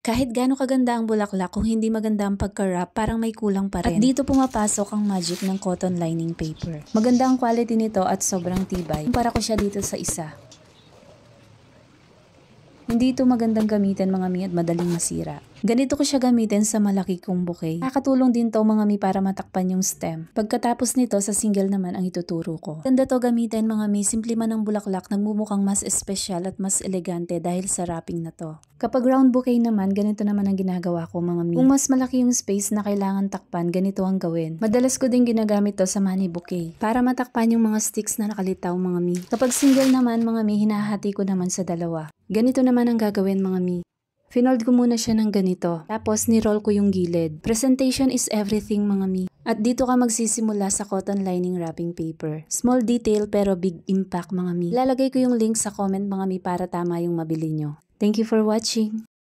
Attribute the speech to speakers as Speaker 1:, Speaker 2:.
Speaker 1: Kahit gaano kaganda ang bulaklak, kung hindi maganda ang pagka-wrap, parang may kulang pa rin. At dito pumapasok ang magic ng cotton lining paper. Maganda ang quality nito at sobrang tibay. Kumpara ko siya dito sa isa. Hindi ito magandang gamitin mga mi at madaling masira. Ganito ko siya gamitin sa malaki kong bouquet. Nakakatulong din to mga mi para matakpan yung stem. Pagkatapos nito sa single naman ang ituturo ko. Ganda to gamitin mga mi, simple man ang bulaklak, nagmumukhang mas espesyal at mas elegante dahil sa wrapping na to. Kapag round bouquet naman, ganito naman ang ginagawa ko mga mi. Kung mas malaki yung space na kailangan takpan, ganito ang gawin. Madalas ko din ginagamit to sa money bouquet para matakpan yung mga sticks na nakalitaw mga mi. Kapag single naman mga mi, hinahati ko naman sa dalawa. Ganito naman ang gagawin mga mi. Finold ko muna siya ng ganito, tapos ni-roll ko yung gilid. Presentation is everything mga mi. At dito ka magsisimula sa cotton lining wrapping paper. Small detail pero big impact mga mi. Ilalagay ko yung link sa comment mga mi para tama yung mabili nyo. Thank you for watching!